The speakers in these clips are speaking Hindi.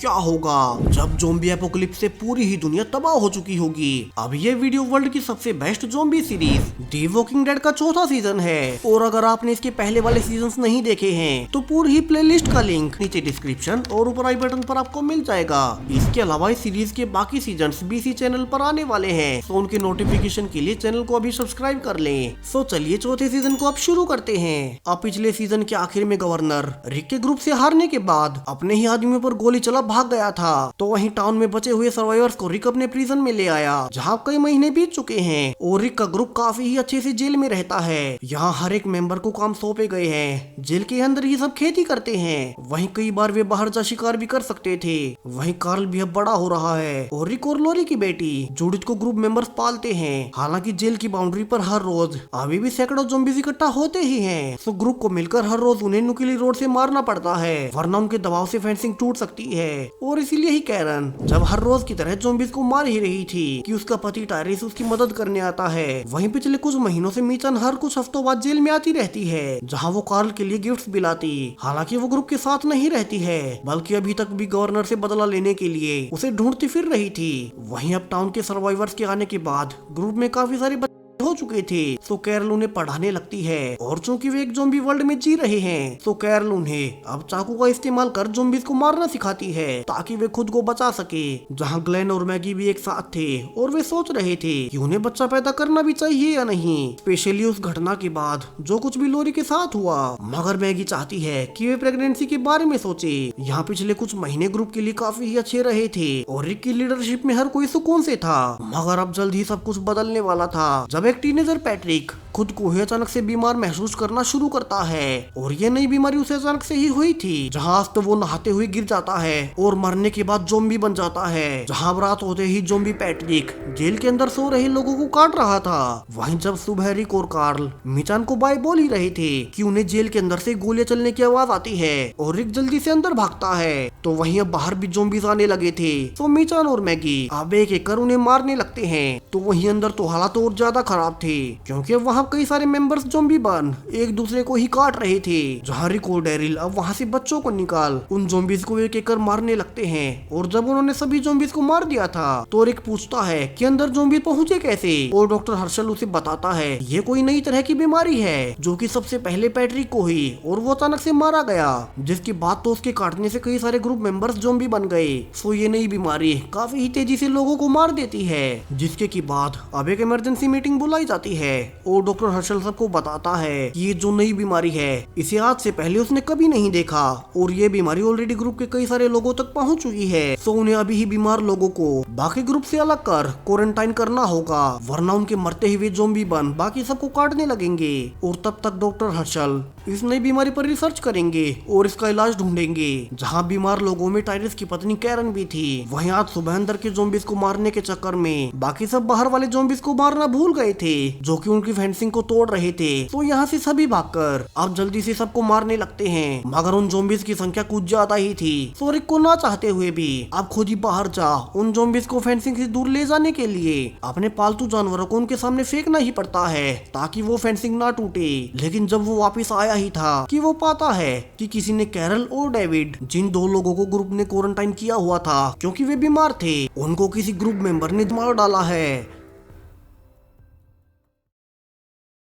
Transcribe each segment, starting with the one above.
क्या होगा जब ज़ॉम्बी एपोकलिप्स से पूरी ही दुनिया तबाह हो चुकी होगी। अब ये वीडियो वर्ल्ड की सबसे best zombie series the walking dead का चौथा सीजन है और अगर आपने इसके पहले वाले सीजन्स नहीं देखे हैं तो पूरी ही प्लेलिस्ट का लिंक नीचे डिस्क्रिप्शन और ऊपर आई बटन पर आपको मिल जाएगा। इसके अलावा इस सीरीज के बाकी सीजन्स बीसी चैनल पर आने वाले हैं, तो उनके नोटिफिकेशन के लिए चैनल को अभी सब्सक्राइब कर लें। सो चलिए चौथे सीजन को अब शुरू करते हैं। अब पिछले सीजन के आखिर में गवर्नर रिक के ग्रुप से हारने के बाद अपने ही आदमियों पर गोली चला भाग गया था, तो वहीं टाउन में बचे हुए सर्वाइवर्स को रिक अपने प्रिजन में ले आया, जहां कई महीने बीत चुके हैं और रिक का ग्रुप काफी ही अच्छे से जेल में रहता है। यहाँ हर एक मेंबर को काम सौंपे गए हैं। जेल के अंदर ही सब खेती करते हैं, वहीं कई बार वे बाहर जा शिकार भी कर सकते थे। वहीं कार्ल भी अब बड़ा हो रहा है और रिक और लोरी की बेटी जूडिथ को ग्रुप मेंबर्स पालते हैं। हालांकि जेल की बाउंड्री पर हर रोज अभी भी सैकड़ों ज़ॉम्बीज़ इकट्ठा होते ही हैं, तो ग्रुप को मिलकर हर रोज उन्हें नुकीली रोड से मारना पड़ता है, वरना उनके दबाव से फेंसिंग टूट सकती है। और इसीलिए ही कैरन जब हर रोज की तरह ज़ॉम्बीज़ को मार ही रही थी कि उसका पति टायरिस उसकी मदद करने आता है। वहीं पिछले कुछ महीनों से मीचन हर कुछ हफ्तों बाद जेल में आती रहती है, जहां वो कार्ल के लिए गिफ्ट्स भी लाती। हालांकि वो ग्रुप के साथ नहीं रहती है, बल्कि अभी तक भी गवर्नर से बदला लेने के लिए उसे ढूंढती फिर रही थी। वहीं अब टाउन के सर्वाइवर्स के आने के बाद ग्रुप में काफी सारे हो चुके थे, तो कैरल उन्हें पढ़ाने लगती है। और चूंकि वे एक ज़ॉम्बी वर्ल्ड में जी रहे हैं, तो कैरल उन्हें अब चाकू का इस्तेमाल कर ज़ॉम्बीज़ को मारना सिखाती है, ताकि वे खुद को बचा सके। जहां ग्लेन और मैगी भी एक साथ थे और वे सोच रहे थे कि उन्हें बच्चा पैदा करना भी चाहिए या नहीं, स्पेशली उस घटना के बाद जो कुछ भी लोरी के साथ हुआ। मगर मैगी चाहती है कि वे प्रेगनेंसी के बारे में सोचे। यहाँ पिछले कुछ महीने ग्रुप के लिए काफी ही अच्छे रहे थे और रिक की लीडरशिप में हर कोई सुकून से था। मगर अब जल्द ही सब कुछ बदलने वाला था, जब एक टीनेजर पैट्रिक खुद को ही अचानक से बीमार महसूस करना शुरू करता है। और ये नई बीमारी उसे अचानक से ही हुई थी, जहां आज तो वो नहाते हुए गिर जाता है और मरने के बाद ज़ॉम्बी बन जाता है। जहां रात होते ही ज़ॉम्बी पैट्रिक जेल के अंदर सो रहे लोगों को काट रहा था। वहीं जब सुबह रिक और कार्ल मिचान को बाय बोल ही रहे थे कि उन्हें जेल के अंदर से गोलियां चलने की आवाज आती है और रिक जल्दी से अंदर भागता है, तो वहीं अब बाहर भी ज़ॉम्बीज़ आने लगे थे। तो मिचान और मैगी अब एक एक कर उन्हें मारने लगते हैं। तो वहीं अंदर तो हालात और ज्यादा खराब थे, क्योंकि वहाँ कई सारे मेंबर्स ज़ॉम्बी बन एक दूसरे को ही काट रहे थे। जहाँ रिक और डेरिल अब वहाँ से बच्चों को निकाल उन ज़ॉम्बीज़ को एक एक कर मारने लगते हैं। और जब उन्होंने सभी ज़ॉम्बीज़ को मार दिया था, तो रिक पूछता है कि अंदर ज़ॉम्बी पहुंचे कैसे, और डॉक्टर हर्शल उसे बताता है ये कोई नई तरह की बीमारी है जो कि सबसे पहले पैट्रिक को हुई और वो अचानक से मारा गया, जिसके बाद तो उसके काटने से कई सारे ग्रुप मेंबर्स ज़ॉम्बी बन गए। सो ये नई बीमारी काफी ही तेजी से लोगों को मार देती है, जिसके की बाद अब एक इमरजेंसी मीटिंग बुलाई जाती है और डॉक्टर हर्शल सबको बताता है कि ये जो नई बीमारी है इसे आज से पहले उसने कभी नहीं देखा और ये बीमारी ऑलरेडी ग्रुप के कई सारे लोगों तक पहुंच चुकी है। तो उन्हें अभी ही बीमार लोगों को बाकी ग्रुप से अलग कर क्वारंटाइन करना होगा, वरना उनके मरते हुए ज़ॉम्बी बन बाकी सबको काटने लगेंगे। और तब तक डॉक्टर हर्शल इस नई बीमारी पर रिसर्च करेंगे और इसका इलाज ढूंढेंगे। जहाँ बीमार लोगों में टायरिस की पत्नी कैरन भी थी। वहीं आज सुबह अंदर के ज़ॉम्बीज़ को मारने के चक्कर में बाकी सब बाहर वाले ज़ॉम्बीज़ को मारना भूल गए थे, जो कि उनकी फेंसिंग को तोड़ रहे थे। तो यहाँ से सभी भागकर अब जल्दी से सबको मारने लगते हैं, मगर उन ज़ॉम्बीज़ की संख्या कुछ ज्यादा ही थी। तो रिक को ना चाहते हुए भी अब खुद ही बाहर जा उन ज़ॉम्बीज़ को फेंसिंग से दूर ले जाने के लिए अपने पालतू जानवरों को उनके सामने फेंकना ही पड़ता है, ताकि वो फेंसिंग ना टूटे। लेकिन जब वो वापस आया ही था कि वो पाता है कि किसी ने कैरल और डेविड, जिन दो लोगों को ग्रुप ने क्वारंटाइन किया हुआ था क्योंकि वे बीमार थे, उनको किसी ग्रुप मेंबर ने मार डाला है।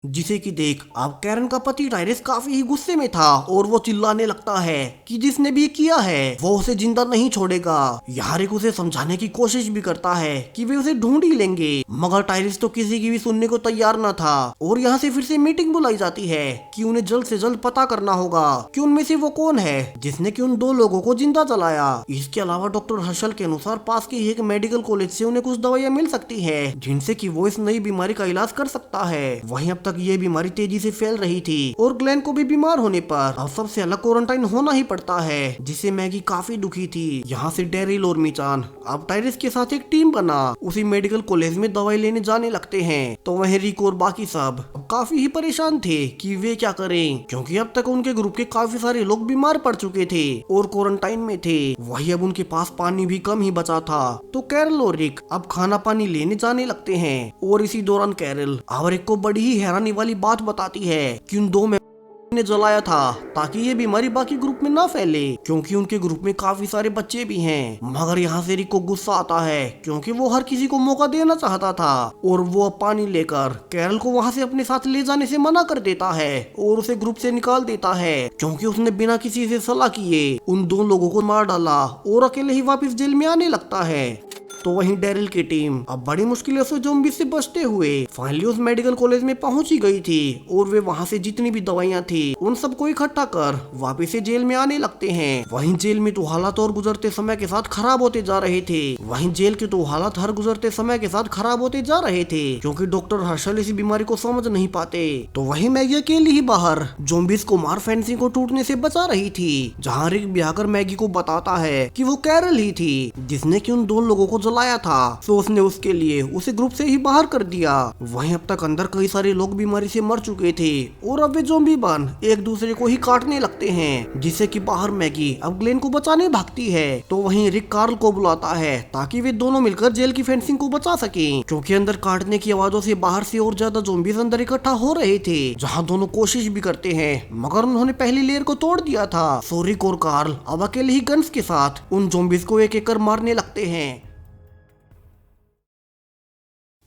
जिसे कि देख अब कैरन का पति टायरिस काफी ही गुस्से में था और वो चिल्लाने लगता है कि जिसने भी किया है वो उसे जिंदा नहीं छोड़ेगा। यहाँ रिक उसे समझाने की कोशिश भी करता है कि वे उसे ढूंढ ही लेंगे, मगर टायरिस तो किसी की भी सुनने को तैयार न था। और यहाँ से फिर से मीटिंग बुलाई जाती है कि उन्हें जल्द से जल्द पता करना होगा कि उनमें से वो कौन है जिसने कि उन दो लोगों को जिंदा जलाया। इसके अलावा डॉक्टर हर्शल के अनुसार पास के एक मेडिकल कॉलेज से उन्हें कुछ दवाइयाँ मिल सकती है, जिनसे कि वो इस नई बीमारी का इलाज कर सकता है। वहीं अब तक ये बीमारी तेजी से फैल रही थी और ग्लेन को भी बीमार होने पर अब सबसे अलग क्वारंटाइन होना ही पड़ता है, जिससे मैगी काफी दुखी थी। यहाँ से डेरिल और मिचान अब टायरिस के साथ एक टीम बना उसी मेडिकल कॉलेज में दवाई लेने जाने लगते हैं। तो वहीं रिक और बाकी सब काफी ही परेशान थे कि वे क्या करें, क्योंकि अब तक उनके ग्रुप के काफी सारे लोग बीमार पड़ चुके थे और क्वारंटाइन में थे। वही अब उनके पास पानी भी कम ही बचा था। तो कैरल और रिक अब खाना पानी लेने जाने लगते हैं और इसी दौरान कैरल अब रिक को बड़ी ही हैरानी वाली बात बताती है कि उन दो ने जलाया था ताकि ये बीमारी बाकी ग्रुप में ना फैले, क्योंकि उनके ग्रुप में काफी सारे बच्चे भी हैं। मगर यहाँ से रिक को गुस्सा आता है क्योंकि वो हर किसी को मौका देना चाहता था और वो अब पानी लेकर कैरल को वहाँ से अपने साथ ले जाने से मना कर देता है और उसे ग्रुप से निकाल देता है, क्योंकि उसने बिना किसी से सलाह किए उन दो लोगों को मार डाला और अकेले ही वापस जेल में आने लगता है। तो वहीं डेरिल की टीम अब बड़ी मुश्किलों से ज़ॉम्बी से बचते हुए फाइनली उस मेडिकल कॉलेज में पहुंच ही गई थी और वे वहां से जितनी भी दवाइयां थी उन सबको इकट्ठा कर वापस से जेल में आने लगते हैं। वहीं जेल में तो हालात और गुजरते समय के साथ खराब होते जा रहे थे। वहीं जेल के तो हालात हर गुजरते समय के साथ खराब होते जा रहे थे क्योंकि डॉक्टर हर्षल इस बीमारी को समझ नहीं पाते। तो वहीं मैगी अकेली ही बाहर ज़ॉम्बीज़ को मार फेंसिंग को टूटने से बचा रही थी, जहाँ रिक भी आकर मैगी को बताता है कि वो कैरल ही थी जिसने कि उन दो लोगों को जलाया था। तो उसने उसके लिए उसे ग्रुप से ही बाहर कर दिया। वहीं अब तक अंदर कई सारे लोग बीमारी से मर चुके थे और अब वे ज़ॉम्बी बन एक दूसरे को ही काटने लगते हैं, जिससे कि बाहर मैगी अब ग्लेन को बचाने भागती है। तो वहीं रिक कार्ल को बुलाता है ताकि वे दोनों मिलकर जेल की फेंसिंग को बचा सकें, क्योंकि अंदर काटने की आवाजों से बाहर से और ज्यादा ज़ॉम्बीज़ अंदर इकट्ठा हो रहे थे। जहां दोनों कोशिश भी करते हैं मगर उन्होंने पहली लेयर को तोड़ दिया था। सो रिक और कार्ल अब अकेले ही गन्स के साथ उन ज़ॉम्बीज़ को एक एक कर मारने लगते हैं।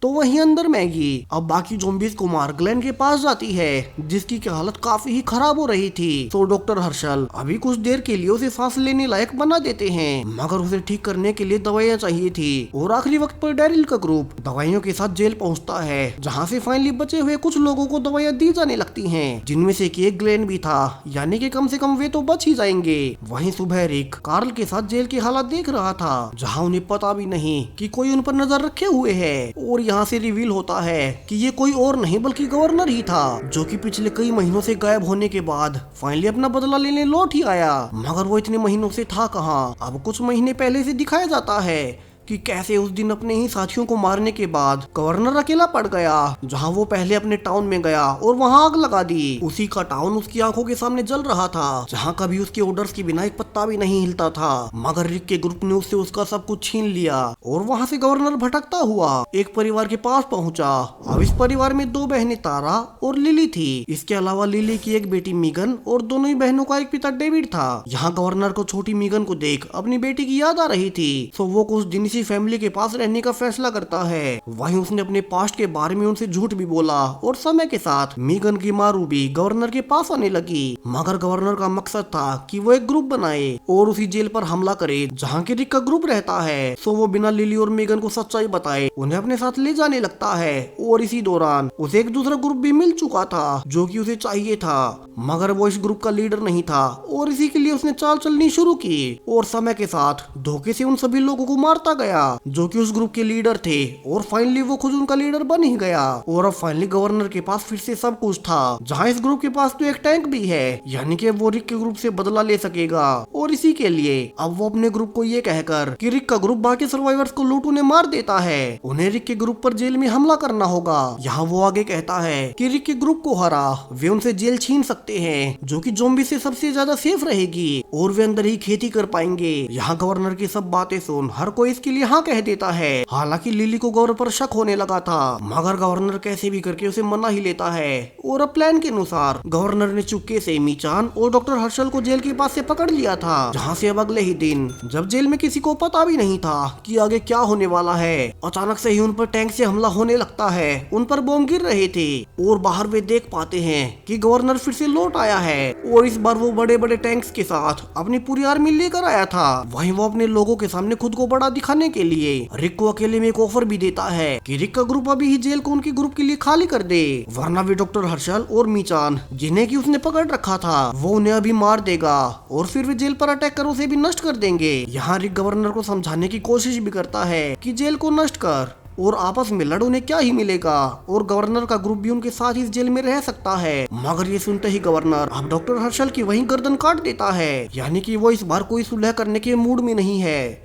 तो वहीं अंदर मैगी अब बाकी ज़ॉम्बीज़ को मार ग्लेन के पास जाती है, जिसकी की हालत काफी ही खराब हो रही थी। तो डॉक्टर हर्षल अभी कुछ देर के लिए उसे सांस लेने लायक बना देते हैं, मगर उसे ठीक करने के लिए दवाइयां चाहिए थी। और आखिरी वक्त पर डेरिल का ग्रुप दवाइयों के साथ जेल पहुंचता है, जहां से फाइनली बचे हुए कुछ लोगों को दवाइयां दी जाने लगती हैं, जिनमें से एक ग्लेन भी था, यानी कि कम से कम वे तो बच ही जाएंगे। वहीं सुबह रिक कार्ल के साथ जेल की हालत देख रहा था, जहाँ उन्हें पता भी नहीं कि कोई उन पर नजर रखे हुए है। और यहाँ से रिवील होता है कि ये कोई और नहीं बल्कि गवर्नर ही था, जो कि पिछले कई महीनों से गायब होने के बाद फाइनली अपना बदला लेने लौट ही आया। मगर वो इतने महीनों से था कहाँ। अब कुछ महीने पहले से दिखाया जाता है कि कैसे उस दिन अपने ही साथियों को मारने के बाद गवर्नर अकेला पड़ गया, जहां वो पहले अपने टाउन में गया और वहां आग लगा दी। उसी का टाउन उसकी आंखों के सामने जल रहा था, जहां कभी उसके ऑर्डर्स के बिना एक पत्ता भी नहीं हिलता था। मगर रिक के ग्रुप ने उससे उसका सब कुछ छीन लिया और वहां से गवर्नर भटकता हुआ एक परिवार के पास पहुंचा। अब इस परिवार में दो बहनें तारा और लिली थी। इसके अलावा लिली की एक बेटी मीगन और दोनों ही बहनों का एक पिता डेविड था। यहाँ गवर्नर को छोटी मीगन को देख अपनी बेटी की याद आ रही थी, तो वो कुछ दिन इसी फैमिली के पास रहने का फैसला करता है। वहीं उसने अपने पास्ट के बारे में उनसे झूठ भी बोला और समय के साथ मीगन की माँ रूबी गवर्नर के पास आने लगी। मगर गवर्नर का मकसद था कि वो एक ग्रुप बनाए और उसी जेल पर हमला करे जहाँ के रिक का ग्रुप रहता है। सो वो बिना लिली और मीगन को सच्चाई बताए उन्हें अपने साथ ले जाने लगता है। और इसी दौरान उसे एक दूसरा ग्रुप भी मिल चुका था जो कि उसे चाहिए था, मगर वो इस ग्रुप का लीडर नहीं था और इसी के लिए उसने चाल चलनी शुरू की और समय के साथ धोखे से उन सभी लोगों को मारता गया जो कि उस ग्रुप के लीडर थे। और फाइनली वो खुद उनका लीडर बन ही गया। और अब फाइनली गवर्नर के पास फिर से सब कुछ था, जहाँ इस ग्रुप के पास तो एक टैंक भी है, यानी कि वो रिक के ग्रुप से बदला ले सकेगा। और इसी के लिए अब वो अपने ग्रुप को ये कहकर कि रिक का ग्रुप बाकी सर्वाइवर्स को लूट उन्हें मार देता है, उन्हें रिक के ग्रुप पर जेल में हमला करना होगा। यहाँ वो आगे कहता है कि रिक के ग्रुप को हरा वे उनसे जेल छीन सकते हैं, जो कि ज़ॉम्बी से सबसे ज्यादा सेफ रहेगी और वे अंदर ही खेती कर पाएंगे। यहाँ गवर्नर की सब बातें सुन हर कोई इसके लिए हाँ कह देता है। हालांकि लिली को गवर्नर पर शक होने लगा था, मगर गवर्नर कैसे भी करके उसे मना ही लेता है। और अब प्लान के अनुसार गवर्नर ने चुपके से मीचान और डॉक्टर हर्षल को जेल के पास से पकड़ लिया था, जहां से अब अगले ही दिन जब जेल में किसी को पता भी नहीं था कि आगे क्या होने वाला है, अचानक से ही उन पर टैंक से हमला होने लगता है। उन पर बम गिर रहे थे और बाहर वे देख पाते हैं कि गवर्नर फिर से लौट आया है और इस बार वो बड़े बड़े टैंक्स के साथ अपनी पूरी आर्मी लेकर आया था। वहीं वो अपने लोगों के सामने खुद को बड़ा दिखाने के लिए रिक को अकेले में एक ऑफर भी देता है कि रिक का ग्रुप अभी ही जेल को उनके ग्रुप के लिए खाली कर दे, वरना वे डॉक्टर हर्षल और मीचान जिन्हें कि उसने पकड़ रखा था वो उन्हें अभी मार देगा और फिर वे जेल पर अटैक कर उसे भी नष्ट कर देंगे। यहाँ रिक गवर्नर को समझाने की कोशिश भी करता है कि जेल को नष्ट कर और आपस में लड़ उन्हें क्या ही मिलेगा, और गवर्नर का ग्रुप भी उनके साथ इस जेल में रह सकता है। मगर ये सुनते ही गवर्नर अब डॉक्टर हर्षल की वहीं गर्दन काट देता है, यानी कि वो इस बार कोई सुलह करने के मूड में नहीं है।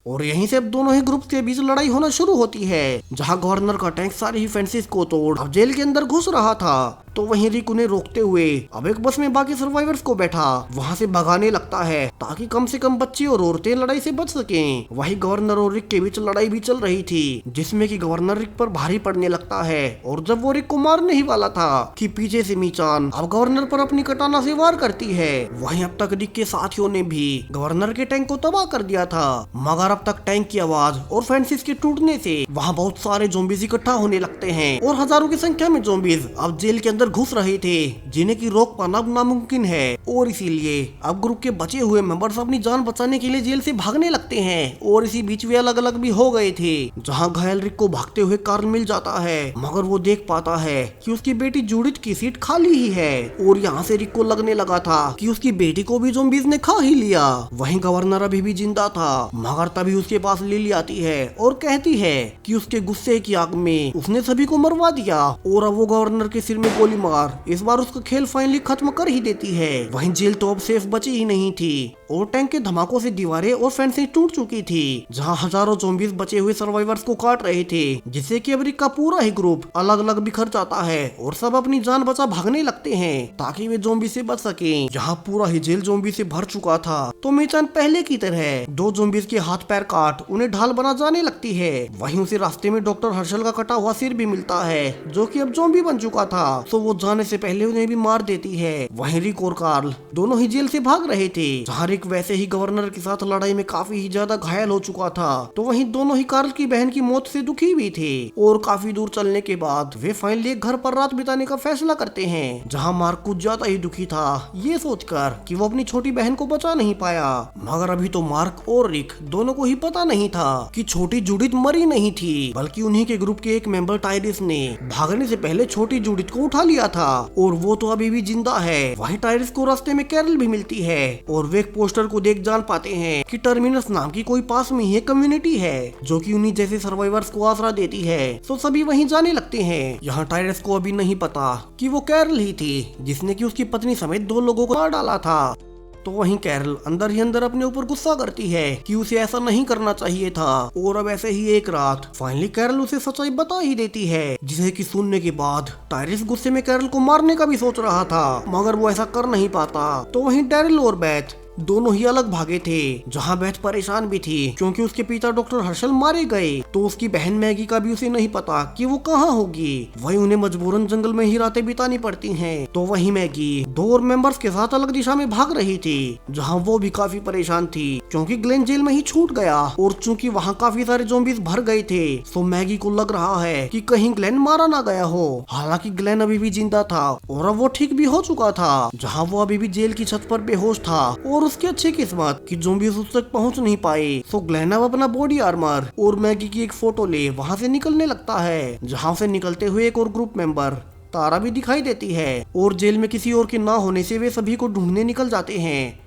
और यहीं से अब दोनों ही ग्रुप के बीच लड़ाई होना शुरू होती है, जहां गवर्नर का टैंक सारी ही फेंसेस को तोड़ अब जेल के अंदर घुस रहा था। तो वहीं रिक उन्हें रोकते हुए अब एक बस में बाकी सर्वाइवर्स को बैठा वहाँ से भगाने लगता है ताकि कम से कम बच्चे और औरतें लड़ाई से बच सकें। वहीं गवर्नर और रिक के बीच लड़ाई भी चल रही थी जिसमें कि गवर्नर रिक पर भारी पड़ने लगता है और जब वो रिक को मारने ही वाला था कि पीछे से मीचान अब गवर्नर पर अपनी कटाना से वार करती है। वहीं अब तक रिक के साथियों ने भी गवर्नर के टैंक को तबाह कर दिया था मगर अब तक टैंक की आवाज और फेंसिस के टूटने से वहाँ बहुत सारे ज़ॉम्बीज़ इकट्ठा होने लगते हैं और हजारों की संख्या में ज़ॉम्बीज़ अब जेल के अंदर घुस रहे थे जिन्हें की रोक पाना अब नामुमकिन है और इसीलिए अब ग्रुप के बचे हुए मेंबर्स अपनी जान बचाने के लिए जेल से भागने लगते हैं और इसी बीच वे अलग अलग भी हो गए थे। जहाँ घायल रिक को भागते हुए कार्ल मिल जाता है मगर वो देख पाता है कि उसकी बेटी जूडिथ की सीट खाली ही है और यहाँ से रिक को लगने लगा था कि उसकी बेटी को भी ज़ॉम्बीज़ ने खा ही लिया। वहीं गवर्नर अभी भी जिंदा था मगर तभी उसके पास लिली आती है और कहती है कि उसके गुस्से की आग में उसने सभी को मरवा दिया और अब वो गवर्नर के सिर में गोली मार इस बार उसका खेल फाइनली खत्म कर ही देती है। वहीं जेल तो अब सेफ बची ही नहीं थी और टैंक के धमाकों से दीवारें और फेंसिंग टूट चुकी थी जहां हजारों ज़ॉम्बीज़ बचे हुए सर्वाइवर्स को काट रहे थे जिससे कि अब रिक का पूरा ही ग्रुप अलग अलग बिखर जाता है और सब अपनी जान बचा भागने लगते हैं ताकि वे ज़ॉम्बी से बच सकें। जहां पूरा ही जेल ज़ॉम्बी से भर चुका था तो मीचान पहले की तरह दो ज़ॉम्बीज़ के हाथ पैर काट उन्हें ढाल बना जाने लगती है। वहीं उसे रास्ते में डॉक्टर हर्षल का कटा हुआ सिर भी मिलता है जो कि अब ज़ॉम्बी बन चुका था तो वो जाने से पहले उन्हें भी मार देती है। वहीं रिक और कार्ल दोनों ही जेल से भाग रहे थे जहाँ रिक वैसे ही गवर्नर के साथ लड़ाई में काफी ही ज्यादा घायल हो चुका था तो वहीं दोनों ही कार्ल की बहन की मौत से दुखी भी थे और काफी दूर चलने के बाद वे फाइनली एक घर पर रात बिताने का फैसला करते हैं जहां मार्क कुछ ज्यादा ही दुखी था ये सोचकर कि वो अपनी छोटी बहन को बचा नहीं पाया। मगर अभी तो मार्क और रिक दोनों को ही पता नहीं था कि छोटी जूडिथ मरी नहीं थी बल्कि उन्हीं के ग्रुप के एक मेंबर टायरिस ने भागने से पहले छोटी जूडिथ को उठा लिया था और वो तो अभी भी जिंदा है। वहीं टायरिस को रास्ते में कैरल भी मिलती है और वे एक पोस्टर को देख जान पाते हैं कि टर्मिनस नाम की कोई पास में ही कम्युनिटी है जो कि उन्हीं जैसे सर्वाइवर्स को आसरा देती है तो सभी वहीं जाने लगते हैं। यहाँ टायरस को अभी नहीं पता कि वो कैरल ही थी जिसने कि उसकी पत्नी समेत 2 लोगों को मार डाला था। तो वहीं कैरल अंदर ही अंदर अपने ऊपर गुस्सा करती है कि उसे ऐसा नहीं करना चाहिए था और अब ऐसे ही एक रात फाइनली कैरल उसे सच्चाई बता ही देती है जिसे कि सुनने के बाद टायरिस गुस्से में कैरल को मारने का भी सोच रहा था मगर वो ऐसा कर नहीं पाता। तो वहीं डैरिल और बेथ दोनों ही अलग भागे थे जहां बेथ परेशान भी थी क्योंकि उसके पिता डॉक्टर हर्षल मारे गए तो उसकी बहन मैगी का भी उसे नहीं पता कि वो कहाँ होगी। वही उन्हें मजबूरन जंगल में ही रातें बितानी पड़ती हैं। तो वही मैगी 2 और मेंबर्स के साथ अलग दिशा में भाग रही थी जहां वो भी काफी परेशान थी क्योंकि ग्लेन जेल में ही छूट गया और चूंकि वहां काफी सारे ज़ॉम्बीज़ भर गए थे तो मैगी को लग रहा है कि कहीं ग्लेन मारा ना गया हो। हालांकि ग्लेन अभी भी जिंदा था और अब वो ठीक भी हो चुका था जहाँ वो अभी भी जेल की छत पर बेहोश था और उसकी अच्छी किस्मत कि ज़ॉम्बीज़ उस तक पहुंच नहीं पाए। तो ग्लेन अब अपना बॉडी आर्मर और मैगी की एक फोटो ले वहां से निकलने लगता है जहां से निकलते हुए एक और ग्रुप मेंबर तारा भी दिखाई देती है और जेल में किसी और के ना होने से वे सभी को ढूंढने निकल जाते हैं।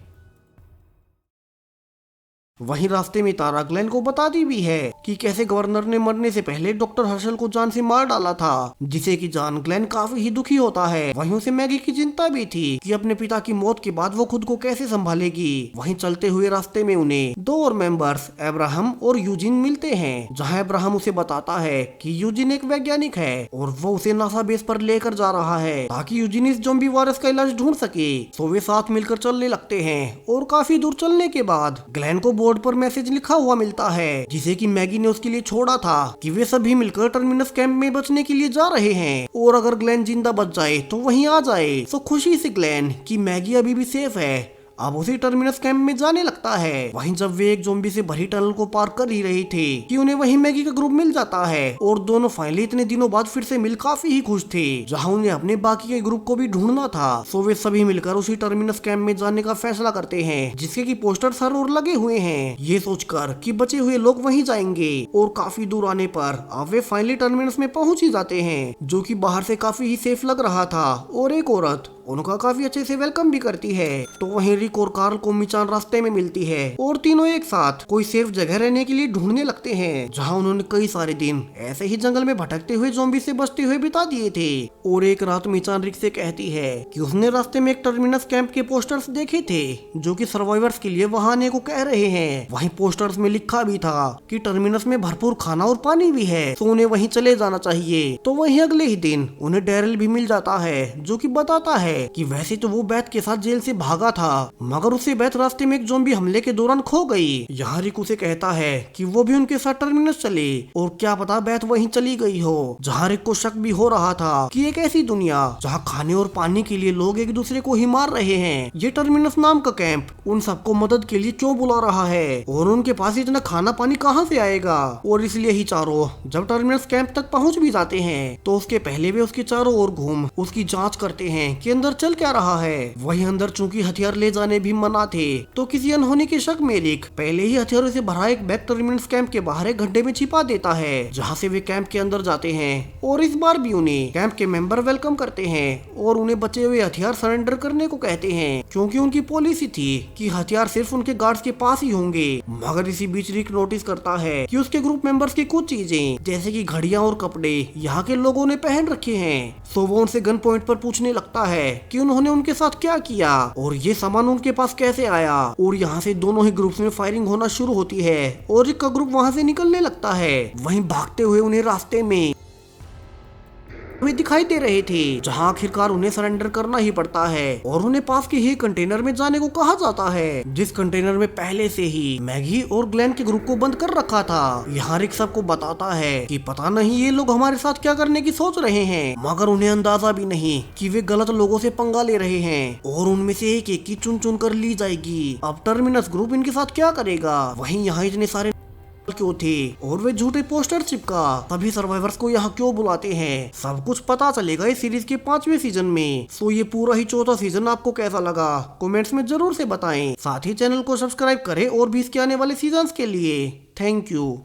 वहीं रास्ते में तारा ग्लेन को बताती भी है कि कैसे गवर्नर ने मरने से पहले डॉक्टर हर्षल को जान से मार डाला था जिसे कि जान ग्लेन काफी ही दुखी होता है। वहीं उसे मैगी की चिंता भी थी कि अपने पिता की मौत के बाद वो खुद को कैसे संभालेगी। वहीं चलते हुए रास्ते में उन्हें 2 और मेंबर्स अब्राहम और यूजिन मिलते हैं जहां अब्राहम उसे बताता है कि यूजिन एक वैज्ञानिक है और वो उसे नासा बेस पर लेकर जा रहा है ताकि यूजिन इस ज़ॉम्बी वायरस का इलाज ढूंढ सके। तो वे साथ मिलकर चलने लगते हैं और काफी दूर चलने के बाद ग्लेन को बोर्ड पर मैसेज लिखा हुआ मिलता है जिसे कि मैगी ने उसके लिए छोड़ा था कि वे सभी मिलकर टर्मिनस कैंप में बचने के लिए जा रहे हैं और अगर ग्लेन जिंदा बच जाए तो वहीं आ जाए। तो खुशी से ग्लेन कि मैगी अभी भी सेफ है अब उसी टर्मिनस कैंप में जाने लगता है। वहीं जब वे एक ज़ॉम्बी से भरी टनल को पार कर ही रहे थे कि उन्हें वहीं मैगी का ग्रुप मिल जाता है और दोनों फाइनली इतने दिनों बाद फिर से मिल काफी ही खुश थे जहां उन्हें अपने बाकी के ग्रुप को भी ढूंढना था। सो वे सभी मिलकर उसी टर्मिनस कैंप में जाने का फैसला करते हैं जिसके की पोस्टर्स हर ओर लगे हुए हैं ये सोचकर कि बचे हुए लोग वहीं जाएंगे और काफी दूर आने पर अब वे फाइनली टर्मिनस में पहुंच ही जाते हैं जो कि बाहर से काफी ही सेफ लग रहा था और एक औरत उनका काफी अच्छे से वेलकम भी करती है। तो वहीं रिक और कार्ल को मिचान रास्ते में मिलती है और तीनों एक साथ कोई सेफ जगह रहने के लिए ढूंढने लगते हैं, जहाँ उन्होंने कई सारे दिन ऐसे ही जंगल में भटकते हुए ज़ॉम्बी से बचते हुए बिता दिए थे। और एक रात मिचान रिक से कहती है कि उसने रास्ते में एक टर्मिनस कैंप के पोस्टर्स देखे थे जो कि सर्वाइवर्स के लिए वहां आने को कह रहे हैं। वहीं पोस्टर्स में लिखा भी था कि टर्मिनस में भरपूर खाना और पानी भी है, तो उन्हें वहीं चले जाना चाहिए। तो वहीं अगले ही दिन उन्हें डैरिल भी मिल जाता है जो कि बताता है कि वैसे तो वो बैथ के साथ जेल से भागा था, मगर उसे बैथ रास्ते में एक ज़ॉम्बी हमले के दौरान खो गई। यहाँ रिक उसे कहता है कि वो भी उनके साथ टर्मिनस चले और क्या पता बैथ वहीं चली गई हो। जहाँ रिक को शक भी हो रहा था कि एक ऐसी दुनिया जहाँ खाने और पानी के लिए लोग एक दूसरे को ही मार रहे हैं, ये टर्मिनस नाम का कैंप उन सबको मदद के लिए क्यों बुला रहा है और उनके पास इतना खाना पानी कहाँ से आएगा। और इसलिए ही चारों जब टर्मिनस कैंप तक पहुँच भी जाते हैं तो उसके पहले वे उसके चारों ओर घूम उसकी जांच करते हैं कि अंदर चल क्या रहा है। वहीं अंदर चूंकि हथियार ले जाने भी मना थे, तो किसी अनहोनी के शक में रिक पहले ही हथियारों से भरा एक बैग टर्मिनस कैंप के बाहर एक गड्ढे में छिपा देता है, जहाँ से वे कैंप के अंदर जाते हैं। और इस बार भी उन्हें कैंप के मेंबर वेलकम करते हैं और उन्हें बचे हुए हथियार सरेंडर करने को कहते हैं, क्योंकि उनकी पॉलिसी थी कि हथियार सिर्फ उनके गार्ड्स के पास ही होंगे। मगर इसी बीच रिक नोटिस करता है कि उसके ग्रुप मेंबर्स की कुछ चीजें जैसे कि घड़ियां और कपड़े यहाँ के लोगों ने पहन रखे हैं। सो वो उनसे गन पॉइंट पर पूछने लगता है कि उन्होंने उनके साथ क्या किया और ये सामान उनके पास कैसे आया। और यहाँ से दोनों ही ग्रुप्स में फायरिंग होना शुरू होती है और रिक का ग्रुप वहाँ से निकलने लगता है। वहीं भागते हुए उन्हें रास्ते में वे दिखाई दे रहे थे, जहां आखिरकार उन्हें सरेंडर करना ही पड़ता है और उन्हें पास के ही कंटेनर में जाने को कहा जाता है, जिस कंटेनर में पहले से ही मैगी और ग्लेन के ग्रुप को बंद कर रखा था। यहाँ रिक सबको बताता है कि पता नहीं ये लोग हमारे साथ क्या करने की सोच रहे हैं, मगर उन्हें अंदाजा भी नहीं कि वे गलत लोगों से पंगा ले रहे हैं और उनमें से एक एक की चुन चुन कर ली जाएगी। अब टर्मिनस ग्रुप इनके साथ क्या करेगा। वहीं यहाँ इतने सारे क्यों थे और वे झूठे पोस्टर चिपका सभी सर्वाइवर्स को यहाँ क्यों बुलाते हैं, सब कुछ पता चलेगा इस सीरीज के 5वें सीजन में। सो ये पूरा ही 4था सीजन आपको कैसा लगा कमेंट्स में जरूर से बताएं। साथ ही चैनल को सब्सक्राइब करें और भी इसके आने वाले सीजन्स के लिए। Thank you.